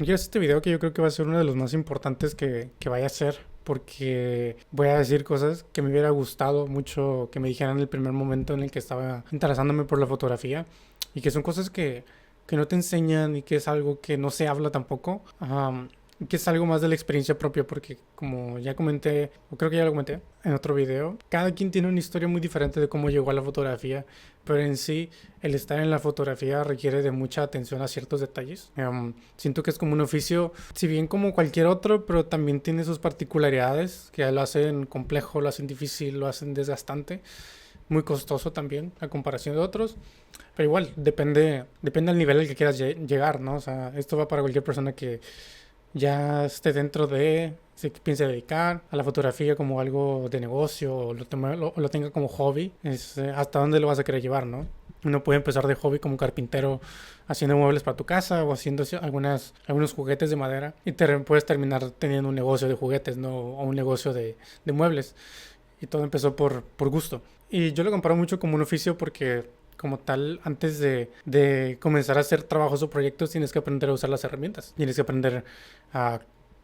Yo este video que yo creo que va a ser uno de los más importantes que vaya a hacer, porque voy a decir cosas que me hubiera gustado mucho que me dijeran en el primer momento en el que estaba interesándome por la fotografía, y que son cosas que no te enseñan y que es algo que no se habla tampoco. Que es algo más de la experiencia propia, porque como ya comenté, o creo que ya lo comenté en otro video, cada quien tiene una historia muy diferente de cómo llegó a la fotografía, pero en sí el estar en la fotografía requiere de mucha atención a ciertos detalles. Siento que es como un oficio, si bien como cualquier otro, pero también tiene sus particularidades que lo hacen complejo, lo hacen difícil, lo hacen desgastante, muy costoso también a comparación de otros, pero igual depende del nivel al que quieras llegar, ¿no? O sea, esto va para cualquier persona que ya esté dentro de, se piense dedicar a la fotografía como algo de negocio o lo tenga como hobby, es hasta dónde lo vas a querer llevar, ¿no? Uno puede empezar de hobby como un carpintero haciendo muebles para tu casa o haciendo algunos juguetes de madera y puedes terminar teniendo un negocio de juguetes, ¿no? O un negocio de muebles. Y todo empezó por gusto. Y yo lo comparo mucho como un oficio porque como tal, antes de comenzar a hacer trabajos o proyectos, tienes que aprender a usar las herramientas. Tienes que aprender a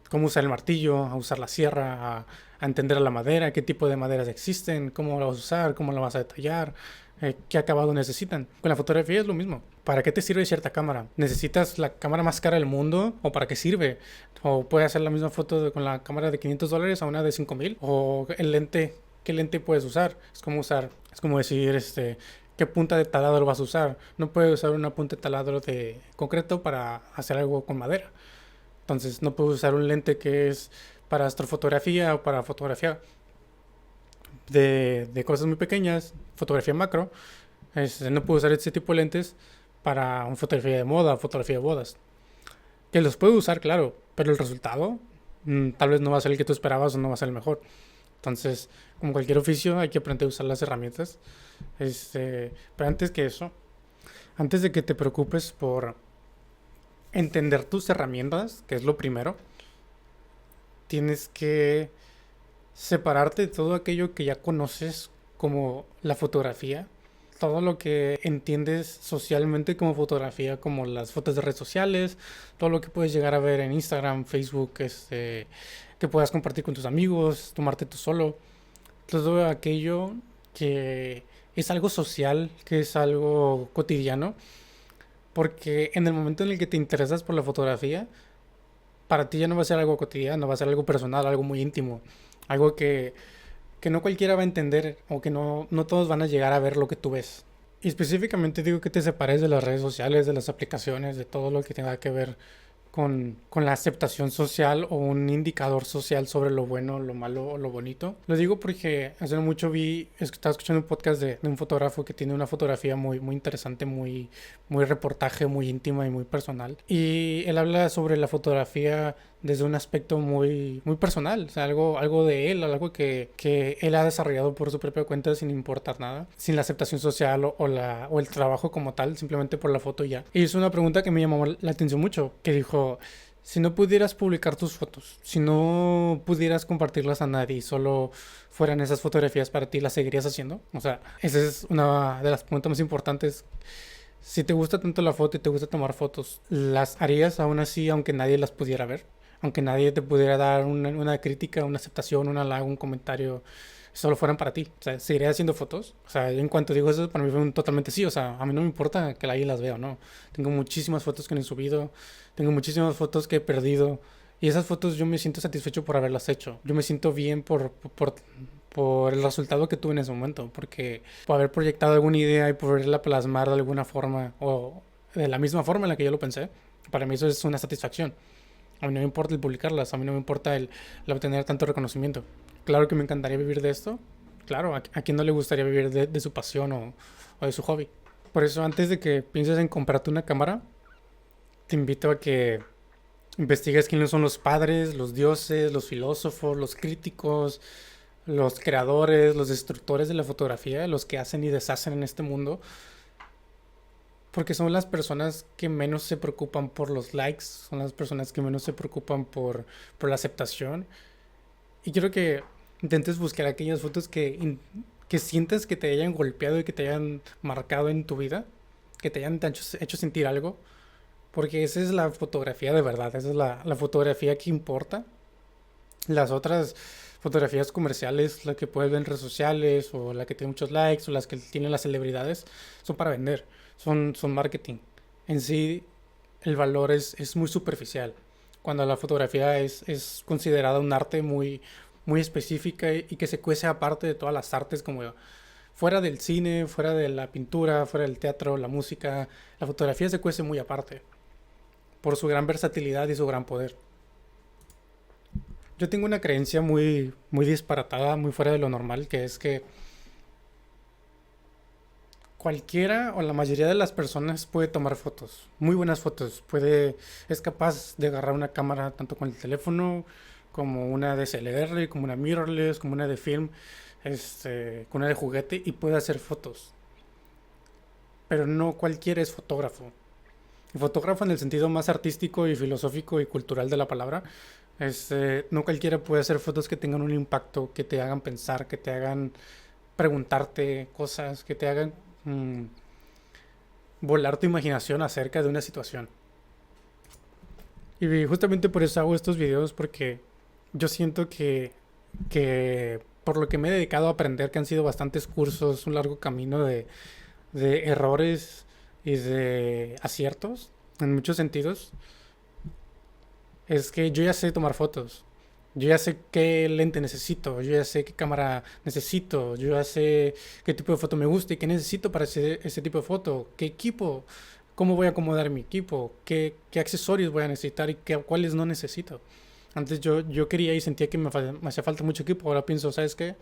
cómo usar el martillo, a usar la sierra, a entender la madera, qué tipo de maderas existen, cómo la vas a usar, cómo la vas a detallar, qué acabado necesitan. Con la fotografía es lo mismo. ¿Para qué te sirve cierta cámara? ¿Necesitas la cámara más cara del mundo? ¿O para qué sirve? ¿O puedes hacer la misma foto con la cámara de $500 a una de 5,000? ¿O el lente? ¿Qué lente puedes usar? Es como decir, qué punta de taladro vas a usar. No puedes usar una punta de taladro de concreto para hacer algo con madera. Entonces no puedes usar un lente que es para astrofotografía o para fotografía de cosas muy pequeñas, fotografía macro. No puedes usar ese tipo de lentes para una fotografía de moda, fotografía de bodas. Que los puedes usar, claro, pero el resultado tal vez no va a ser el que tú esperabas o no va a ser el mejor. Entonces, como cualquier oficio, hay que aprender a usar las herramientas. Pero antes que eso, antes de que te preocupes por entender tus herramientas, que es lo primero, tienes que separarte de todo aquello que ya conoces como la fotografía, todo lo que entiendes socialmente como fotografía, como las fotos de redes sociales, todo lo que puedes llegar a ver en Instagram, Facebook, que puedas compartir con tus amigos, tomarte tú solo, todo aquello que es algo social, que es algo cotidiano, porque en el momento en el que te interesas por la fotografía, para ti ya no va a ser algo cotidiano, va a ser algo personal, algo muy íntimo, algo que no cualquiera va a entender o que no todos van a llegar a ver lo que tú ves. Y específicamente digo que te separes de las redes sociales, de las aplicaciones, de todo lo que tenga que ver con la aceptación social o un indicador social sobre lo bueno, lo malo o lo bonito. Lo digo porque hace no mucho estaba escuchando un podcast de un fotógrafo que tiene una fotografía muy interesante, muy reportaje, muy íntima y muy personal. Y él habla sobre la fotografía desde un aspecto muy personal, o sea, algo de él, algo que él ha desarrollado por su propia cuenta sin importar nada, sin la aceptación social o el trabajo como tal, simplemente por la foto y ya. Y es una pregunta que me llamó la atención mucho, que dijo, si no pudieras publicar tus fotos, si no pudieras compartirlas a nadie, solo fueran esas fotografías para ti, ¿las seguirías haciendo? O sea, esa es una de las preguntas más importantes. Si te gusta tanto la foto y te gusta tomar fotos, ¿las harías aún así aunque nadie las pudiera ver? Aunque nadie te pudiera dar una crítica, una aceptación, un halago, un comentario, solo fueran para ti. O sea, ¿seguirías haciendo fotos? O sea, en cuanto digo eso, para mí fue un totalmente sí. O sea, a mí no me importa que alguien las vea o no. Tengo muchísimas fotos que no he subido, tengo muchísimas fotos que he perdido. Y esas fotos yo me siento satisfecho por haberlas hecho. Yo me siento bien por el resultado que tuve en ese momento, porque por haber proyectado alguna idea y poderla plasmar de alguna forma o de la misma forma en la que yo lo pensé, para mí eso es una satisfacción. A mí no me importa el publicarlas, a mí no me importa el obtener tanto reconocimiento. Claro que me encantaría vivir de esto, claro, a quien no le gustaría vivir de su pasión o de su hobby. Por eso antes de que pienses en comprarte una cámara, te invito a que investigues quiénes son los padres, los dioses, los filósofos, los críticos, los creadores, los destructores de la fotografía, los que hacen y deshacen en este mundo, porque son las personas que menos se preocupan por los likes, son las personas que menos se preocupan por la aceptación. Y quiero que intentes buscar aquellas fotos que sientas que te hayan golpeado y que te hayan marcado en tu vida, que te hayan hecho sentir algo, porque esa es la fotografía de verdad, esa es la fotografía que importa. Las otras fotografías comerciales, la que puedes ver en redes sociales o la que tiene muchos likes o las que tienen las celebridades, son para vender, son marketing. En sí, el valor es muy superficial. Cuando la fotografía es considerada un arte muy específica y que se cuece aparte de todas las artes, como fuera del cine, fuera de la pintura, fuera del teatro, la música, la fotografía se cuece muy aparte, por su gran versatilidad y su gran poder. Yo tengo una creencia muy disparatada, muy fuera de lo normal, que es que cualquiera o la mayoría de las personas puede tomar fotos, muy buenas fotos, es capaz de agarrar una cámara tanto con el teléfono como una DSLR, como una mirrorless, como una de film, con una de juguete y puede hacer fotos. Pero no cualquiera es fotógrafo. El fotógrafo en el sentido más artístico y filosófico y cultural de la palabra, no cualquiera puede hacer fotos que tengan un impacto, que te hagan pensar, que te hagan preguntarte cosas, que te hagan mm, volar tu imaginación acerca de una situación. Y justamente por eso hago estos videos, porque yo siento que por lo que me he dedicado a aprender, que han sido bastantes cursos, un largo camino de errores y de aciertos, en muchos sentidos, es que yo ya sé tomar fotos. Yo ya sé qué lente necesito, yo ya sé qué cámara necesito, yo ya sé qué tipo de foto me gusta y qué necesito para ese tipo de foto, qué equipo, cómo voy a acomodar mi equipo, qué accesorios voy a necesitar y cuáles no necesito. Antes yo quería y sentía que me hacía falta mucho equipo, ahora pienso, ¿sabes qué?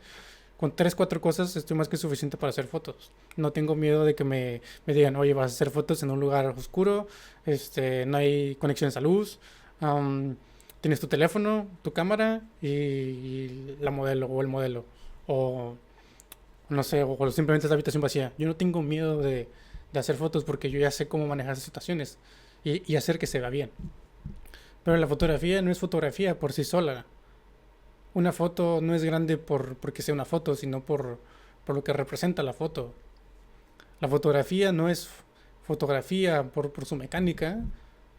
Con tres, cuatro cosas estoy más que suficiente para hacer fotos. No tengo miedo de que me digan, oye, vas a hacer fotos en un lugar oscuro, no hay conexiones a luz, am, tienes tu teléfono, tu cámara y la modelo o el modelo. O no sé, o simplemente es la habitación vacía. Yo no tengo miedo de hacer fotos porque yo ya sé cómo manejar esas situaciones y hacer que se vea bien. Pero la fotografía no es fotografía por sí sola. Una foto no es grande porque sea una foto, sino por lo que representa la foto. La fotografía no es fotografía por su mecánica.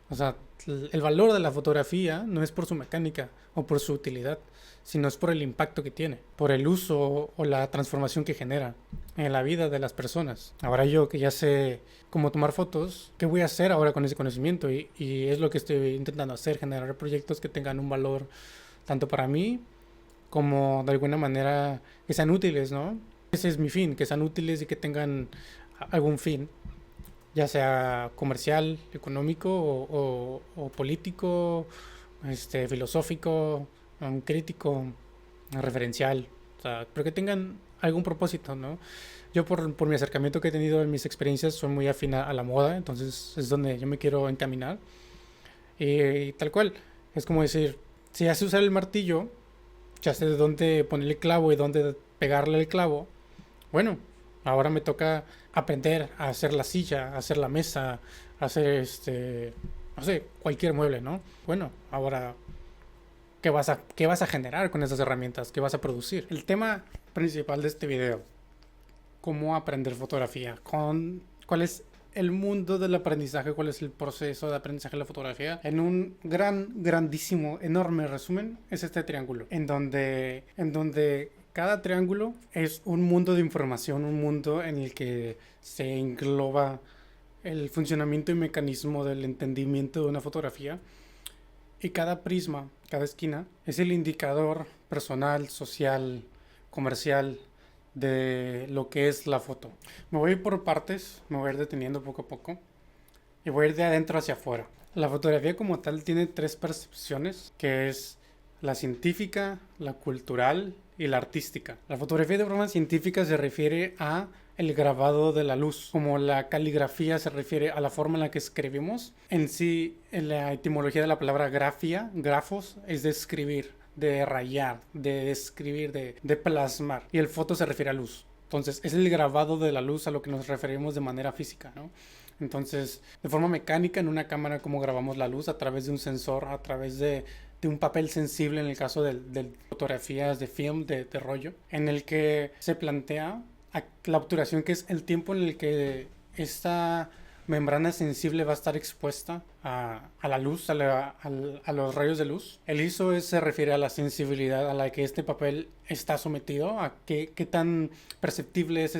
O sea, el valor de la fotografía no es por su mecánica o por su utilidad, sino es por el impacto que tiene, por el uso o la transformación que genera en la vida de las personas. Ahora yo que ya sé cómo tomar fotos, ¿qué voy a hacer ahora con ese conocimiento? Y es lo que estoy intentando hacer, generar proyectos que tengan un valor tanto para mí como de alguna manera que sean útiles, ¿no? Ese es mi fin, que sean útiles y que tengan algún fin, ya sea comercial, económico o político, filosófico, crítico, referencial, o sea, pero que tengan algún propósito, ¿no? Yo por mi acercamiento que he tenido en mis experiencias soy muy afín a la moda, entonces es donde yo me quiero encaminar y tal cual, es como decir, si hace usar el martillo, ya sé de dónde ponerle el clavo y dónde pegarle el clavo. Bueno, ahora me toca aprender a hacer la silla, a hacer la mesa, a hacer no sé, cualquier mueble, ¿no? Bueno, ahora, qué vas a generar con esas herramientas? ¿Qué vas a producir? El tema principal de este video, cómo aprender fotografía, cuál es el mundo del aprendizaje, cuál es el proceso de aprendizaje de la fotografía. En un grandísimo, enorme resumen, es este triángulo, en donde cada triángulo es un mundo de información, un mundo en el que se engloba el funcionamiento y mecanismo del entendimiento de una fotografía. Y cada prisma, cada esquina, es el indicador personal, social, comercial de lo que es la foto. Me voy a ir por partes, me voy a ir deteniendo poco a poco y voy a ir de adentro hacia afuera. La fotografía como tal tiene tres percepciones, que es la científica, la cultural y la artística. La fotografía de forma científica se refiere a el grabado de la luz, como la caligrafía se refiere a la forma en la que escribimos. En sí, en la etimología de la palabra grafía, grafos, es de escribir, de rayar, de escribir, de plasmar. Y el foto se refiere a luz. Entonces, es el grabado de la luz a lo que nos referimos de manera física, ¿no? Entonces, de forma mecánica, en una cámara, como grabamos la luz a través de un sensor, a través de un papel sensible en el caso de fotografías de film, de rollo, en el que se plantea la obturación, que es el tiempo en el que esta membrana sensible va a estar expuesta a la luz, a los rayos de luz. El ISO se refiere a la sensibilidad a la que este papel está sometido, a qué tan perceptible es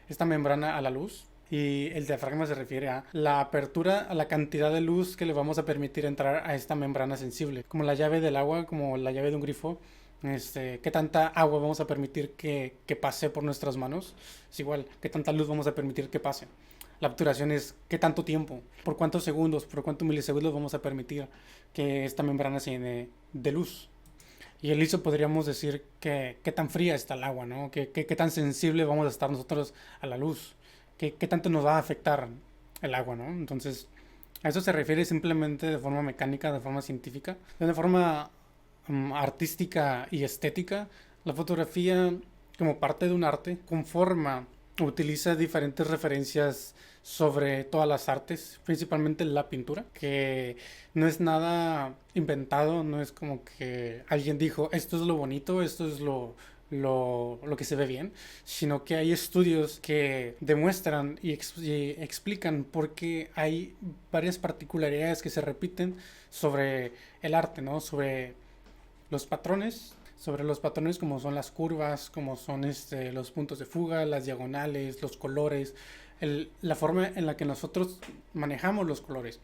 esta membrana a la luz. Y el diafragma se refiere a la apertura, a la cantidad de luz que le vamos a permitir entrar a esta membrana sensible. Como la llave del agua, como la llave de un grifo, qué tanta agua vamos a permitir que pase por nuestras manos. Es igual, qué tanta luz vamos a permitir que pase. La obturación es qué tanto tiempo, por cuántos segundos, por cuántos milisegundos vamos a permitir que esta membrana se llene de luz. Y el ISO podríamos decir que qué tan fría está el agua, ¿no? Qué tan sensible vamos a estar nosotros a la luz. Qué tanto nos va a afectar el agua, ¿no? Entonces, a eso se refiere simplemente de forma mecánica, de forma científica. De una forma artística y estética, la fotografía, como parte de un arte, conforma, utiliza diferentes referencias sobre todas las artes, principalmente la pintura, que no es nada inventado, no es como que alguien dijo, esto es lo bonito, esto es lo que se ve bien, sino que hay estudios que demuestran y explican por qué hay varias particularidades que se repiten sobre el arte, ¿no? Sobre los patrones como son las curvas, como son los puntos de fuga, las diagonales, los colores, la forma en la que nosotros manejamos los colores.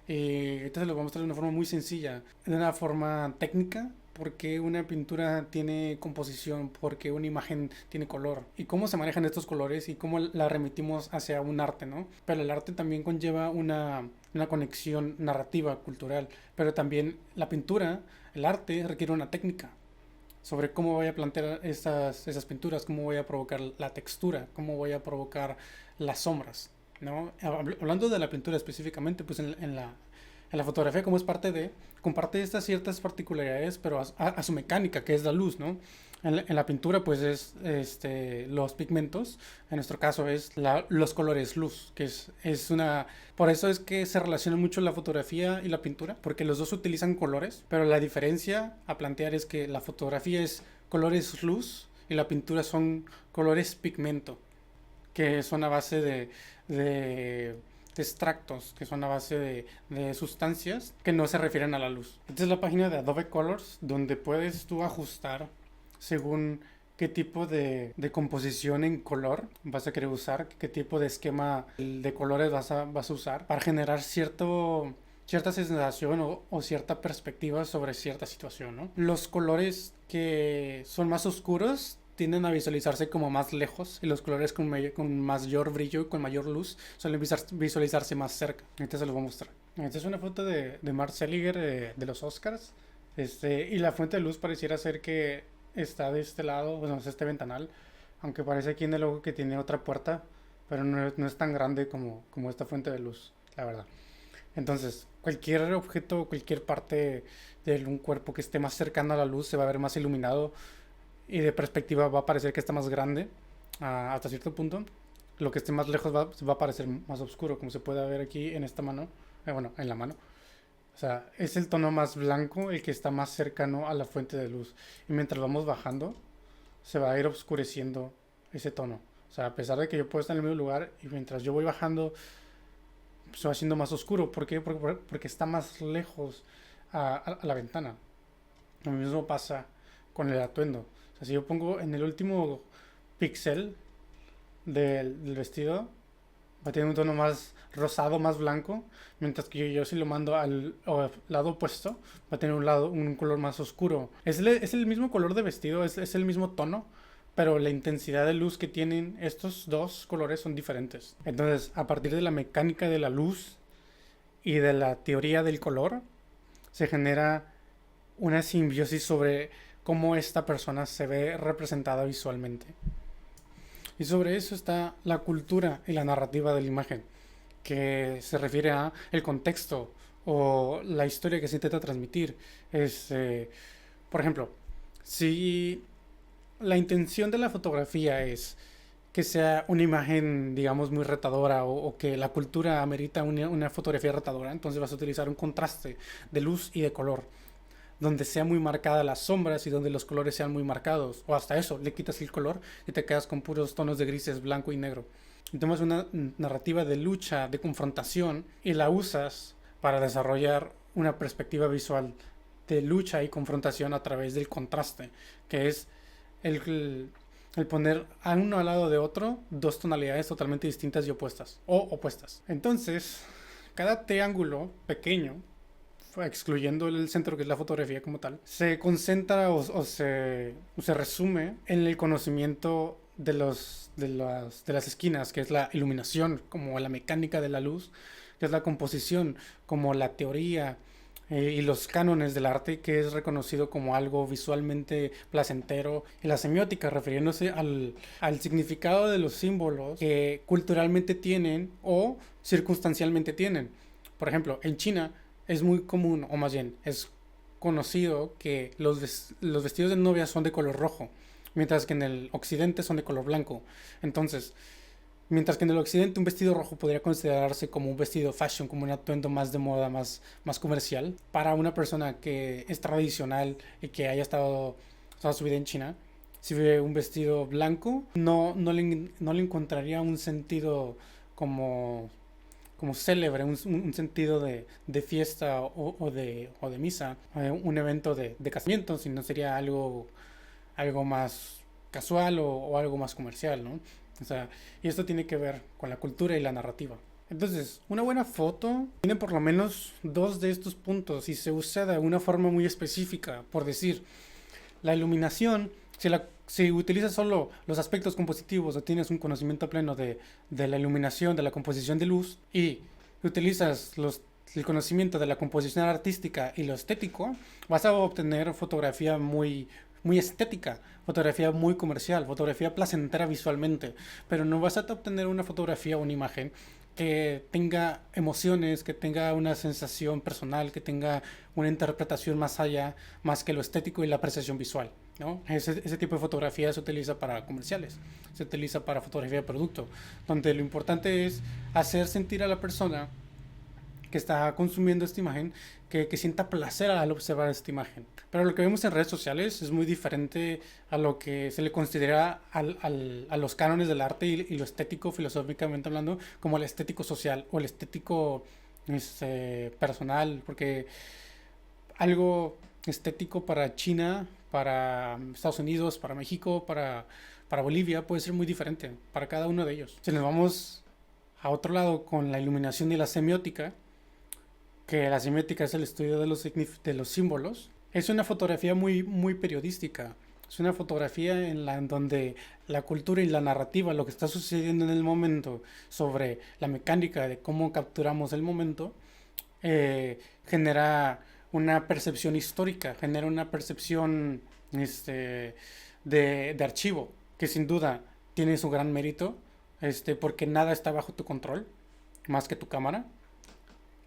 Entonces lo vamos a mostrar de una forma muy sencilla, de una forma técnica, porque una pintura tiene composición, porque una imagen tiene color, y cómo se manejan estos colores y cómo la remitimos hacia un arte, ¿no? Pero el arte también conlleva una conexión narrativa, cultural, pero también la pintura, el arte requiere una técnica sobre cómo voy a plantear esas pinturas, cómo voy a provocar la textura, cómo voy a provocar las sombras, ¿no? Hablando de la pintura específicamente, pues en la fotografía, como es comparte estas ciertas particularidades, pero a su mecánica, que es la luz, ¿no? En la pintura, pues es los pigmentos, en nuestro caso es los colores luz, que es una... Por eso es que se relaciona mucho la fotografía y la pintura, porque los dos utilizan colores, pero la diferencia a plantear es que la fotografía es colores luz y la pintura son colores pigmento, que son a base de extractos, que son a base de sustancias que no se refieren a la luz. Esta es la página de Adobe Colors, donde puedes tú ajustar según qué tipo de composición en color vas a querer usar, qué tipo de esquema de colores vas a usar para generar cierta sensación o cierta perspectiva sobre cierta situación, ¿no? Los colores que son más oscuros tienden a visualizarse como más lejos, y los colores con mayor brillo y con mayor luz suelen visualizarse más cerca. Ahorita se los voy a mostrar. Esta es una foto de Mark Seliger de los Oscars. Y la fuente de luz pareciera ser que está de este lado, bueno, es este ventanal, aunque parece aquí en el logo que tiene otra puerta, pero no es tan grande como esta fuente de luz, la verdad. Entonces, cualquier objeto, cualquier parte de un cuerpo que esté más cercano a la luz se va a ver más iluminado, y de perspectiva va a parecer que está más grande hasta cierto punto. Lo que esté más lejos va a parecer más oscuro, como se puede ver aquí en esta mano, bueno, en la mano. O sea, es el tono más blanco el que está más cercano a la fuente de luz. Y mientras vamos bajando, se va a ir oscureciendo ese tono. O sea, a pesar de que yo puedo estar en el mismo lugar, y mientras yo voy bajando, se va haciendo más oscuro. ¿Por qué? Porque está más lejos a la ventana. Lo mismo pasa con el atuendo. O sea, si yo pongo en el último píxel del vestido, va a tener un tono más rosado, más blanco, mientras que yo si lo mando al lado opuesto, va a tener un color más oscuro. Es el mismo color de vestido, es el mismo tono, pero la intensidad de luz que tienen estos dos colores son diferentes. Entonces, a partir de la mecánica de la luz y de la teoría del color, se genera una simbiosis sobre cómo esta persona se ve representada visualmente. Y sobre eso está la cultura y la narrativa de la imagen, que se refiere a el contexto o la historia que se intenta transmitir. Por ejemplo, si la intención de la fotografía es que sea una imagen, digamos, muy retadora, o que la cultura amerita una fotografía retadora, entonces vas a utilizar un contraste de luz y de color, donde sea muy marcadas las sombras y donde los colores sean muy marcados, o hasta eso, le quitas el color y te quedas con puros tonos de grises, blanco y negro. y tomas una narrativa de lucha, de confrontación, y la usas para desarrollar una perspectiva visual de lucha y confrontación a través del contraste, que es el poner a uno al lado de otro dos tonalidades totalmente distintas y opuestas, o opuestas. Entonces, cada triángulo pequeño, excluyendo el centro que es la fotografía como tal, se concentra o se resume en el conocimiento de las esquinas, que es la iluminación, como la mecánica de la luz, que es la composición, como la teoría y los cánones del arte, que es reconocido como algo visualmente placentero, y la semiótica, refiriéndose al significado de los símbolos que culturalmente tienen o circunstancialmente tienen. Por ejemplo, en China es muy común, o más bien, es conocido que los vestidos de novia son de color rojo, mientras que en el occidente son de color blanco. Entonces, mientras que en el occidente un vestido rojo podría considerarse como un vestido fashion, como un atuendo más de moda, más comercial, para una persona que es tradicional y que haya estado toda su vida en China, si ve un vestido blanco, no le encontraría un sentido como, como célebre, un sentido de fiesta o de misa, un evento de casamiento, sino sería algo más casual o algo más comercial, ¿no? O sea, y esto tiene que ver con la cultura y la narrativa. Entonces, una buena foto tiene por lo menos dos de estos puntos y se usa de una forma muy específica. Por decir, la iluminación, si utilizas solo los aspectos compositivos o tienes un conocimiento pleno de la iluminación, de la composición de luz, y utilizas el conocimiento de la composición artística y lo estético, vas a obtener fotografía muy estética, fotografía muy comercial, fotografía placentera visualmente, pero no vas a obtener una fotografía o una imagen que tenga emociones, que tenga una sensación personal, que tenga una interpretación más allá, más que lo estético y la apreciación visual, ¿no? Ese tipo de fotografía se utiliza para comerciales, se utiliza para fotografía de producto, donde lo importante es hacer sentir a la persona que está consumiendo esta imagen, que sienta placer al observar esta imagen. Pero lo que vemos en redes sociales es muy diferente a lo que se le considera a los cánones del arte y lo estético, filosóficamente hablando, como el estético social o el estético personal, porque algo estético para China, para Estados Unidos, para México, para Bolivia, puede ser muy diferente para cada uno de ellos. Si nos vamos a otro lado con la iluminación y la semiótica, que la semiótica es el estudio de los símbolos, es una fotografía muy periodística. Es una fotografía en donde la cultura y la narrativa, lo que está sucediendo en el momento, sobre la mecánica de cómo capturamos el momento, genera una percepción histórica, genera una percepción de archivo, que sin duda tiene su gran mérito, porque nada está bajo tu control, más que tu cámara.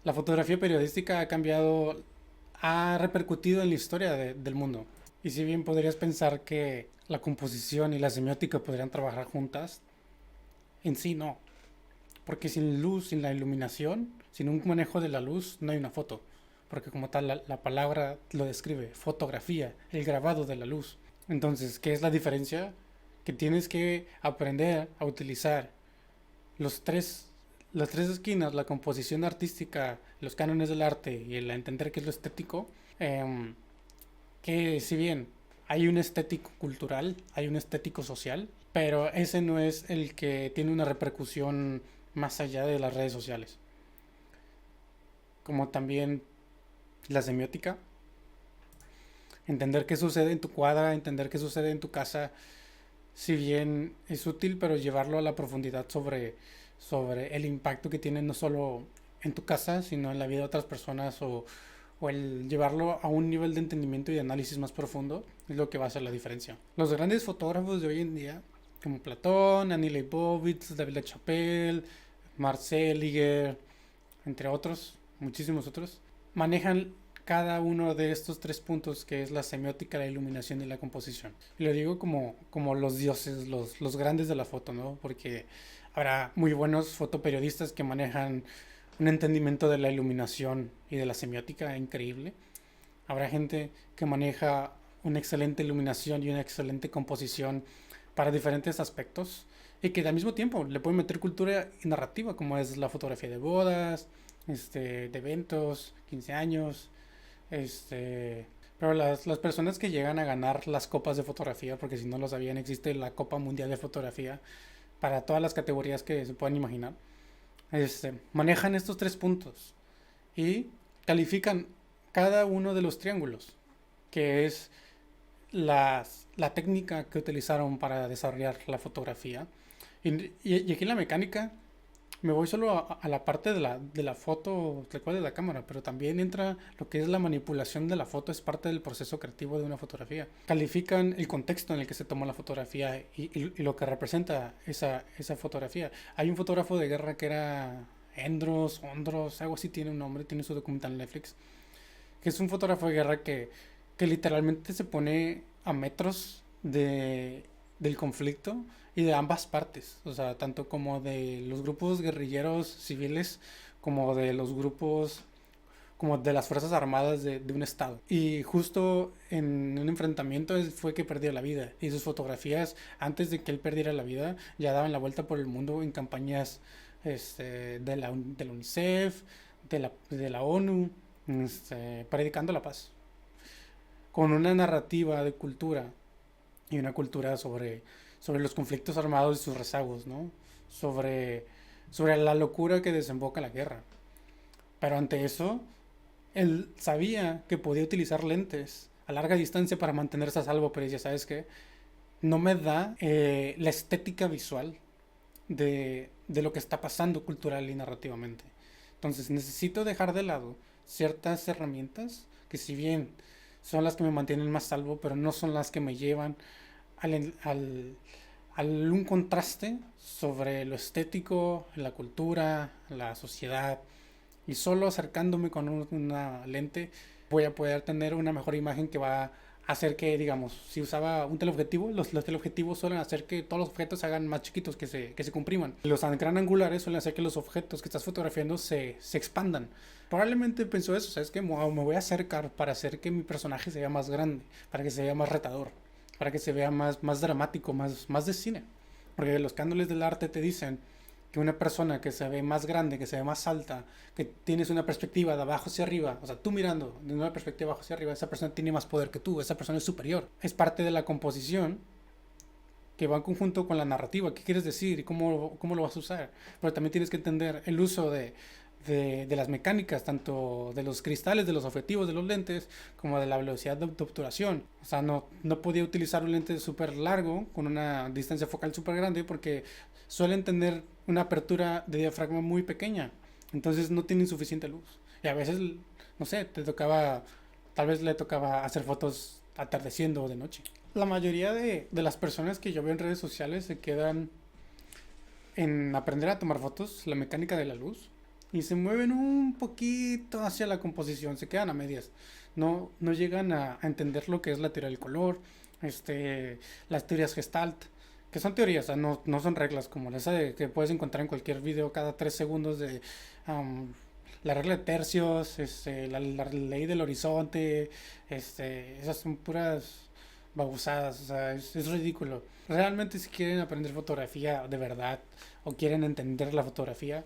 La fotografía periodística ha repercutido en la historia del mundo. Y si bien podrías pensar que la composición y la semiótica podrían trabajar juntas, en sí no. Porque sin luz, sin la iluminación, sin un manejo de la luz, no hay una foto. Porque como tal, la palabra lo describe, fotografía, el grabado de la luz. Entonces, ¿qué es la diferencia? Que tienes que aprender a utilizar los tres las tres esquinas, la composición artística, los cánones del arte y el entender qué es lo estético, que si bien hay un estético cultural, hay un estético social, pero ese no es el que tiene una repercusión más allá de las redes sociales. Como también la semiótica, entender qué sucede en tu cuadra, entender qué sucede en tu casa, si bien es útil, pero llevarlo a la profundidad sobre el impacto que tiene no solo en tu casa, sino en la vida de otras personas o el llevarlo a un nivel de entendimiento y de análisis más profundo es lo que va a hacer la diferencia. Los grandes fotógrafos de hoy en día, como Platón, Annie Leibovitz, David LaChapelle, Mark Seliger, entre otros, muchísimos otros, manejan cada uno de estos tres puntos, que es la semiótica, la iluminación y la composición. Y lo digo como los dioses, los grandes de la foto, ¿no? Porque habrá muy buenos fotoperiodistas que manejan un entendimiento de la iluminación y de la semiótica increíble. Habrá gente que maneja una excelente iluminación y una excelente composición para diferentes aspectos y que al mismo tiempo le pueden meter cultura y narrativa, como es la fotografía de bodas, de eventos, 15 años, pero las personas que llegan a ganar las copas de fotografía, porque si no lo sabían, existe la Copa Mundial de Fotografía para todas las categorías que se puedan imaginar, manejan estos tres puntos y califican cada uno de los triángulos, que es la técnica que utilizaron para desarrollar la fotografía. Y aquí en la mecánica me voy solo a la parte de la foto, de la cámara, pero también entra lo que es la manipulación de la foto, es parte del proceso creativo de una fotografía. Califican el contexto en el que se tomó la fotografía y lo que representa esa fotografía. Hay un fotógrafo de guerra que era Ondros, algo así tiene un nombre, tiene su documental en Netflix, que es un fotógrafo de guerra que literalmente se pone a metros del conflicto y de ambas partes, o sea, tanto como de los grupos guerrilleros civiles como de los grupos, como de las Fuerzas Armadas de un estado. Y justo en un enfrentamiento fue que perdió la vida. Y sus fotografías, antes de que él perdiera la vida, ya daban la vuelta por el mundo en campañas de la UNICEF, de la ONU, predicando la paz. Con una narrativa de cultura y una cultura sobre los conflictos armados y sus rezagos, ¿no? Sobre la locura que desemboca la guerra. Pero ante eso, él sabía que podía utilizar lentes a larga distancia para mantenerse a salvo, pero decía, ¿sabes qué? No me da la estética visual de lo que está pasando cultural y narrativamente. Entonces necesito dejar de lado ciertas herramientas que si bien son las que me mantienen más salvo, pero no son las que me llevan al un contraste sobre lo estético, la cultura, la sociedad. Y solo acercándome con una lente voy a poder tener una mejor imagen que va a hacer que, digamos, si usaba un teleobjetivo, los teleobjetivos suelen hacer que todos los objetos se hagan más chiquitos, que se compriman. Los gran angulares suelen hacer que los objetos que estás fotografiando se expandan. Probablemente pensó eso, ¿sabes qué? Me voy a acercar para hacer que mi personaje se vea más grande, para que se vea más retador, para que se vea más dramático, más de cine. Porque los cánones del arte te dicen que una persona que se ve más grande, que se ve más alta, que tienes una perspectiva de abajo hacia arriba, o sea, tú mirando de una perspectiva de abajo hacia arriba, esa persona tiene más poder que tú, esa persona es superior. Es parte de la composición que va en conjunto con la narrativa. ¿Qué quieres decir y cómo lo vas a usar? Pero también tienes que entender el uso de las mecánicas, tanto de los cristales, de los objetivos, de los lentes, como de la velocidad de obturación. O sea, no podía utilizar un lente súper largo con una distancia focal súper grande porque suelen tener una apertura de diafragma muy pequeña. Entonces no tienen suficiente luz. Y a veces, no sé, tal vez le tocaba hacer fotos atardeciendo o de noche. La mayoría de las personas que yo veo en redes sociales se quedan en aprender a tomar fotos, la mecánica de la luz, y se mueven un poquito hacia la composición, se quedan a medias. No llegan a entender lo que es la teoría del color, las teorías Gestalt, que son teorías, o sea, no son reglas como esa que puedes encontrar en cualquier video cada 3 segundos de la regla de tercios, la ley del horizonte, esas son puras babosadas, o sea, es ridículo. Realmente si quieren aprender fotografía de verdad o quieren entender la fotografía,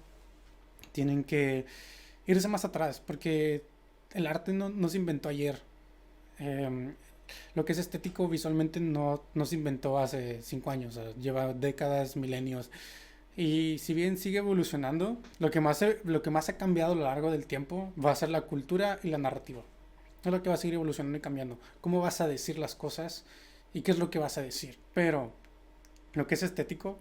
tienen que irse más atrás, porque el arte no se inventó ayer. Em, lo que es estético visualmente no se inventó hace 5 años, o sea, lleva décadas, milenios. Y si bien sigue evolucionando, lo que más ha cambiado a lo largo del tiempo va a ser la cultura y la narrativa. Es lo que va a seguir evolucionando y cambiando. ¿Cómo vas a decir las cosas y qué es lo que vas a decir? Pero lo que es estético,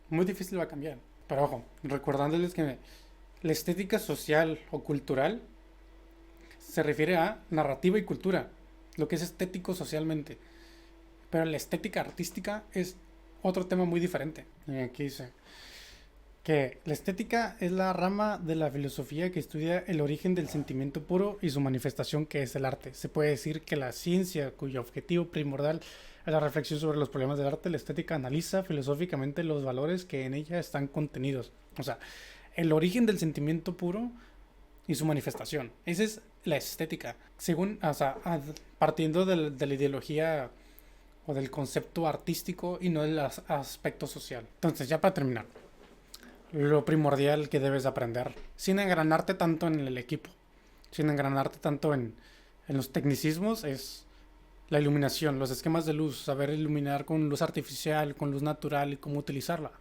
muy difícil va a cambiar. Pero ojo, recordándoles que la estética social o cultural se refiere a narrativa y cultura, lo que es estético socialmente. Pero la estética artística es otro tema muy diferente. Y aquí dice que la estética es la rama de la filosofía que estudia el origen del sentimiento puro y su manifestación, que es el arte. Se puede decir que la ciencia, cuyo objetivo primordial es la reflexión sobre los problemas del arte, la estética analiza filosóficamente los valores que en ella están contenidos. O sea, el origen del sentimiento puro y su manifestación. Esa es la estética. Según, o sea, partiendo de la ideología o del concepto artístico y no del aspecto social. Entonces, ya para terminar, lo primordial que debes aprender, sin engranarte tanto en el equipo, sin engranarte tanto en los tecnicismos, es la iluminación, los esquemas de luz, saber iluminar con luz artificial, con luz natural y cómo utilizarla,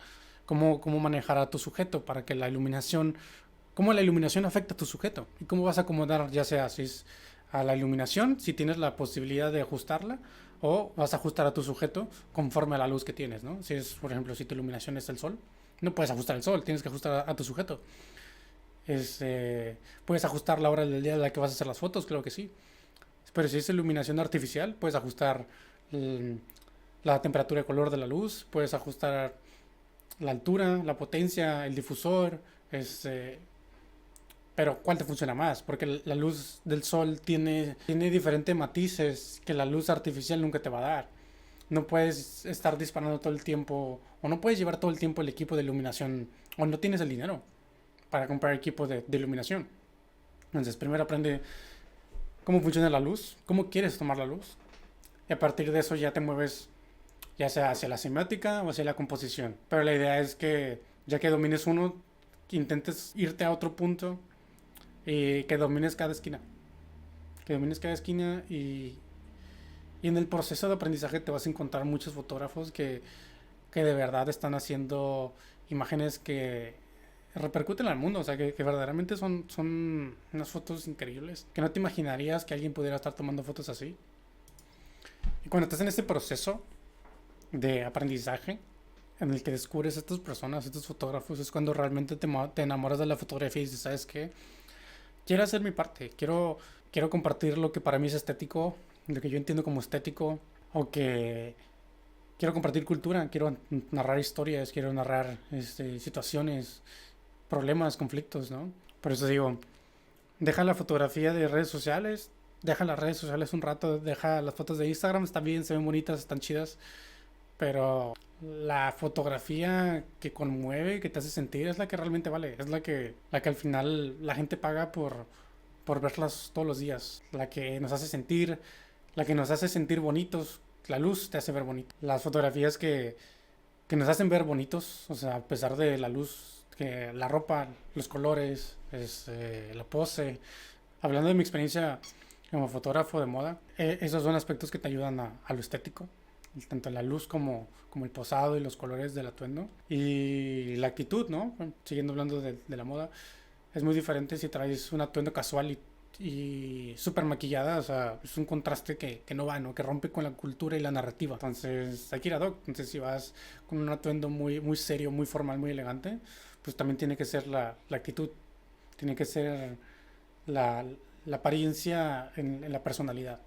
cómo manejar a tu sujeto para que cómo la iluminación afecta a tu sujeto y cómo vas a acomodar, ya sea si es a la iluminación, si tienes la posibilidad de ajustarla, o vas a ajustar a tu sujeto conforme a la luz que tienes, ¿no? Si es, por ejemplo, si tu iluminación es el sol, no puedes ajustar el sol, tienes que ajustar a tu sujeto. Puedes ajustar la hora del día en la que vas a hacer las fotos, creo que sí. Pero si es iluminación artificial, puedes ajustar el- la temperatura de color de la luz, puedes ajustar la altura, la potencia, el difusor, este, pero ¿cuál te funciona más? Porque la luz del sol tiene diferentes matices que la luz artificial nunca te va a dar. No puedes estar disparando todo el tiempo, o no puedes llevar todo el tiempo el equipo de iluminación, o no tienes el dinero para comprar equipo de iluminación. Entonces, primero aprende cómo funciona la luz, cómo quieres tomar la luz, y a partir de eso ya te mueves ya sea hacia la semiótica o hacia la composición. Pero la idea es que ya que domines uno, que intentes irte a otro punto y que domines cada esquina. Que domines cada esquina y en el proceso de aprendizaje te vas a encontrar muchos fotógrafos que de verdad están haciendo imágenes que repercuten al mundo, o sea, que verdaderamente son unas fotos increíbles, que no te imaginarías que alguien pudiera estar tomando fotos así. Y cuando estás en este proceso de aprendizaje, en el que descubres a estas personas, estos fotógrafos, es cuando realmente te enamoras de la fotografía y dices, ¿sabes qué? Quiero hacer mi parte, quiero compartir lo que para mí es estético, lo que yo entiendo como estético, o que quiero compartir cultura, quiero narrar historias, quiero narrar situaciones, problemas, conflictos, ¿no? Por eso digo, deja la fotografía de redes sociales, deja las redes sociales un rato, deja las fotos de Instagram, están bien, se ven bonitas, están chidas, pero la fotografía que conmueve, que te hace sentir, es la que realmente vale, es la que al final la gente paga por verlas todos los días, la que nos hace sentir, la que nos hace sentir bonitos, la luz te hace ver bonito. Las fotografías que nos hacen ver bonitos, o sea, a pesar de la luz, que la ropa, los colores, la pose. Hablando de mi experiencia como fotógrafo de moda, esos son aspectos que te ayudan a lo estético, tanto la luz como el posado y los colores del atuendo. Y la actitud, ¿no? Siguiendo hablando de la moda, es muy diferente si traes un atuendo casual y súper maquillada, o sea, es un contraste que no va, ¿no? Que rompe con la cultura y la narrativa. Entonces, hay que ir ad hoc. Entonces, si vas con un atuendo muy, muy serio, muy formal, muy elegante, pues también tiene que ser la actitud, tiene que ser la, la apariencia en la personalidad.